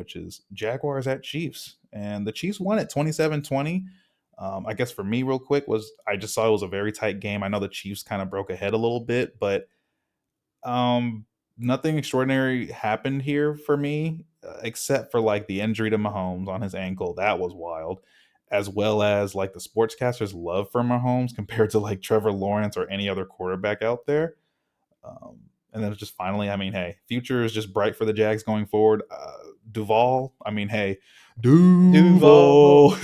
which is Jaguars at Chiefs. And the Chiefs won it 27-20. I guess for me, real quick, was I just saw it was a very tight game. I know the Chiefs kind of broke ahead a little bit, but um, nothing extraordinary happened here for me, except for like the injury to Mahomes on his ankle. That was wild. As well as like the sportscasters' love for Mahomes compared to like Trevor Lawrence or any other quarterback out there. And then it's just finally, I mean, hey, future is just bright for the Jags going forward. Duval, I mean, hey, Duval. Duval.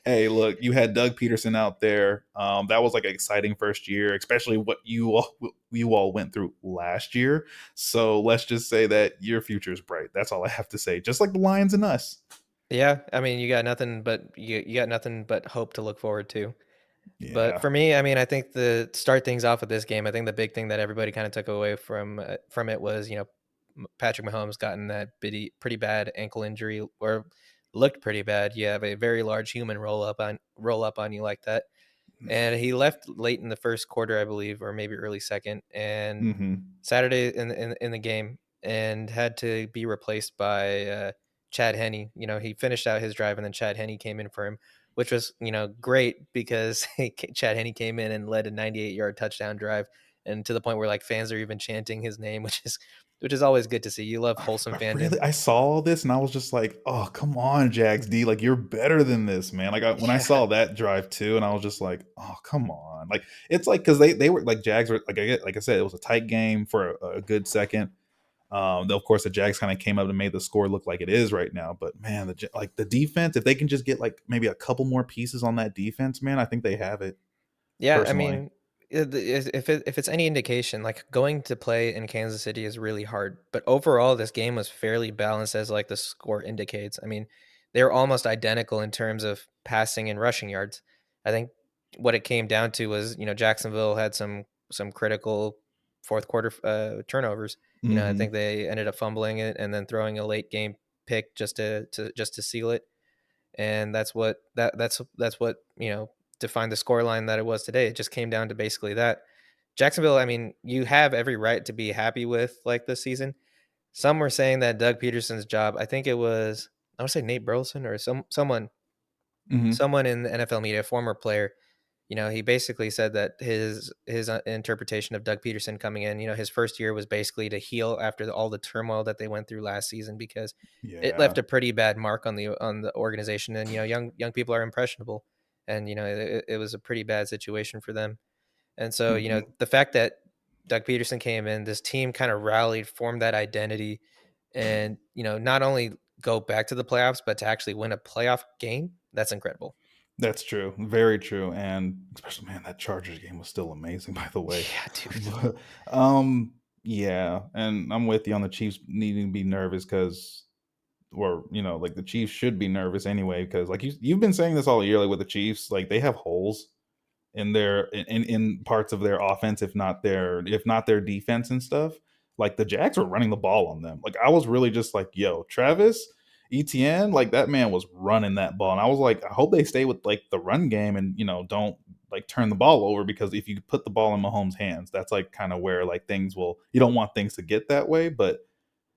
Hey, look, you had Doug Peterson out there. That was like an exciting first year, especially what you all went through last year. So let's just say that your future is bright. That's all I have to say. Just like the Lions and us. Yeah, I mean, you got nothing but hope to look forward to. But Yeah. for me, I mean, I think the start things off with this game, I think the big thing that everybody kind of took away from it was, Patrick Mahomes gotten that pretty bad ankle injury, or looked pretty bad. You have a very large human roll up on you like that, and he left late in the first quarter, I believe, or maybe early second, and Hmm. Saturday in the game, and had to be replaced by Chad Henne. He finished out his drive, and then Chad Henne came in for him, which was great because Chad Henne came in and led a 98-yard touchdown drive, and to the point where like fans are even chanting his name, which is always good to see. You love wholesome fandom. I saw this and I was just like, oh, come on, Jags D. Like, you're better than this, man. Like, when I Yeah, saw that drive too, and I was just like, oh, come on. Like, it's like, because they were like, Jags were like I said, it was a tight game for a good second. Of course, the Jags kind of came up and made the score look like it is right now. But man, like the defense, if they can just get like maybe a couple more pieces on that defense, man, I think they have it yeah. I personally. mean, if it's any indication, like going to play in Kansas City is really hard. But overall, this game was fairly balanced, as like the score indicates. I mean, they were almost identical in terms of passing and rushing yards. I think what it came down to was, Jacksonville had some critical fourth quarter turnovers. I think Hmm. they ended up fumbling it and then throwing a late game pick just to seal it, and that's what defined the scoreline that it was today. It just came down to basically that. Jacksonville, I mean, you have every right to be happy with like this season. Some were saying that Doug Peterson's job, I think it was, I would say Nate Burleson or Hmm. someone in the NFL media, a former player. He basically said that his interpretation of Doug Peterson coming in, his first year was basically to heal after all the turmoil that they went through last season, because it Yeah. left a pretty bad mark on the organization, and young people are impressionable, and it was a pretty bad situation for them. And so, Hmm. the fact that Doug Peterson came in, this team kind of rallied, formed that identity, and not only go back to the playoffs, but to actually win a playoff game. That's incredible. That's true. Very true. And especially, man, that Chargers game was still amazing, by the way. Yeah, dude. But, yeah. And I'm with you on the Chiefs needing to be nervous because, or, like the Chiefs should be nervous anyway, because, like, you've been saying this all year, like with the Chiefs, like they have holes in in parts of their offense, if not their defense and stuff. Like the Jags were running the ball on them. Like I was really just like, yo, Travis Etienne, like that man was running that ball, and I was like, I hope they stay with like the run game and don't like turn the ball over, because if you put the ball in Mahomes' hands, that's like kind of where like things will. You don't want things to get that way, but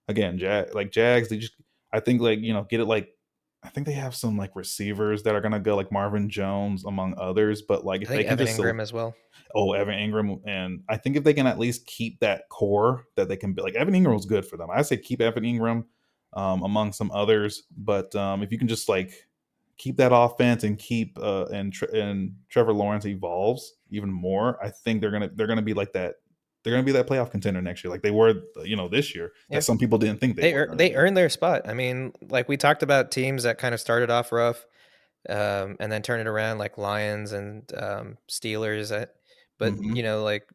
again, Jags, they just I think like get it like I think they have some like receivers that are gonna go like Marvin Jones among others, but like I if think they can Evan just Ingram as well. Evan Ingram, and I think if they can at least keep that core that they can be like Evan Ingram was good for them. I say keep Evan Ingram among some others, but if you can just like keep that offense and keep and Trevor Lawrence evolves even more, I think they're gonna be like that. They're gonna be that playoff contender next year, like they were, this year. That Yeah, some people didn't think they they were ear going to they be. earned their spot. I mean, like we talked about teams that kind of started off rough, and then turn it around, like Lions and Steelers. But Hmm. like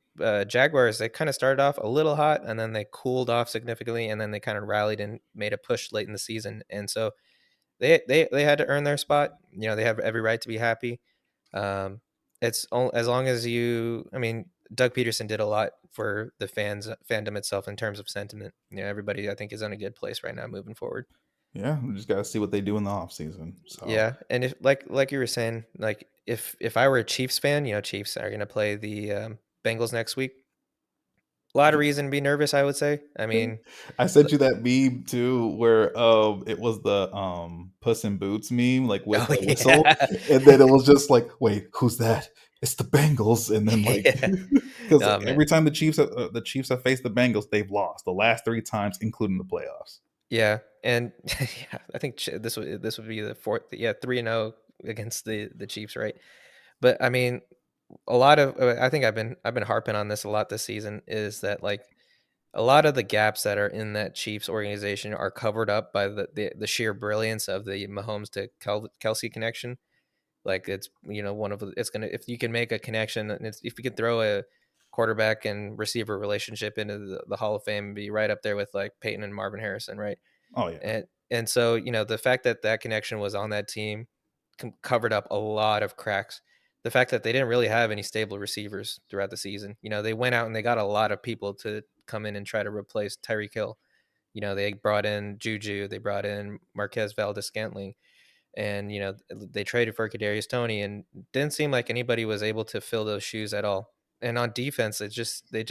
Jaguars, they kind of started off a little hot, and then they cooled off significantly, and then they kind of rallied and made a push late in the season. And so they had to earn their spot. They have every right to be happy. Um, as long as I mean, Doug Peterson did a lot for the fandom itself in terms of sentiment. Everybody I think is in a good place right now moving forward. Yeah, we just gotta see what they do in the off season. So Yeah, and if like you were saying, like if I were a Chiefs fan, Chiefs are gonna play the Bengals next week. A lot of reason to be nervous, I would say. I mean, I sent you that meme too, where it was the Puss in Boots meme, like with oh the whistle, yeah, and then it was just like, wait, who's that? It's the Bengals, and then like, yeah. because Oh man, every time the Chiefs have faced the Bengals, they've lost the last three times, including the playoffs. yeah, and yeah, I think this would be the fourth, yeah, 3-0 against the Chiefs, right? But I mean, a lot of I think I've been harping on this a lot this season is that like a lot of the gaps that are in that Chiefs organization are covered up by the sheer brilliance of the Mahomes to Kelsey connection. Like it's one of it's gonna if you can make a connection and if you can throw a quarterback and receiver relationship into the Hall of Fame, be right up there with like Peyton and Marvin Harrison, right? Oh yeah. And so the fact that that connection was on that team covered up a lot of cracks. The fact that they didn't really have any stable receivers throughout the season. They went out and they got a lot of people to come in and try to replace Tyreek Hill. They brought in Juju, they brought in Marquez Valdez-Scantling, and they traded for Kadarius Toney, and didn't seem like anybody was able to fill those shoes at all. And on defense, they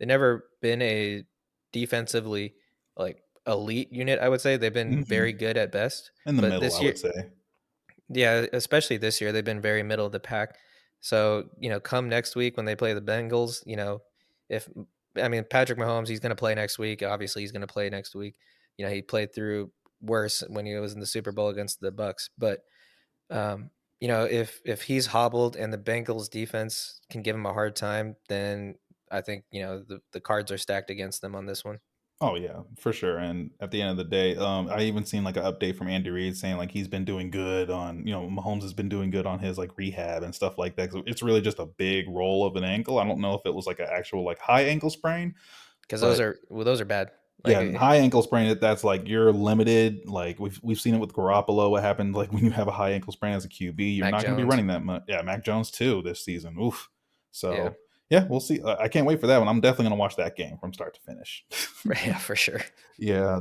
never been a defensively like elite unit. I would say they've been very Hmm. good at best, In the but middle, this I year, would say. yeah, especially this year, they've been very middle of the pack. So, come next week when they play the Bengals, if I mean Patrick Mahomes, he's going to play next week. Obviously, he's going to play next week. He played through worse when he was in the Super Bowl against the Bucks. But if he's hobbled and the Bengals defense can give him a hard time, then I think the cards are stacked against them on this one. Oh yeah, for sure. And at the end of the day, I even seen like an update from Andy Reid saying like he's been doing good on, Mahomes has been doing good on his like rehab and stuff like that. So it's really just a big roll of an ankle. I don't know if it was like an actual like high ankle sprain, Because but those are bad. Like, yeah, high ankle sprain. That's like you're limited. Like we've seen it with Garoppolo. What happened like when you have a high ankle sprain as a QB, you're Mac not going to be Jones. running that much. Yeah, Mac Jones too this season. Oof. Yeah, So yeah, we'll see. I can't wait for that one. I'm definitely going to watch that game from start to finish. yeah, for sure. Yeah.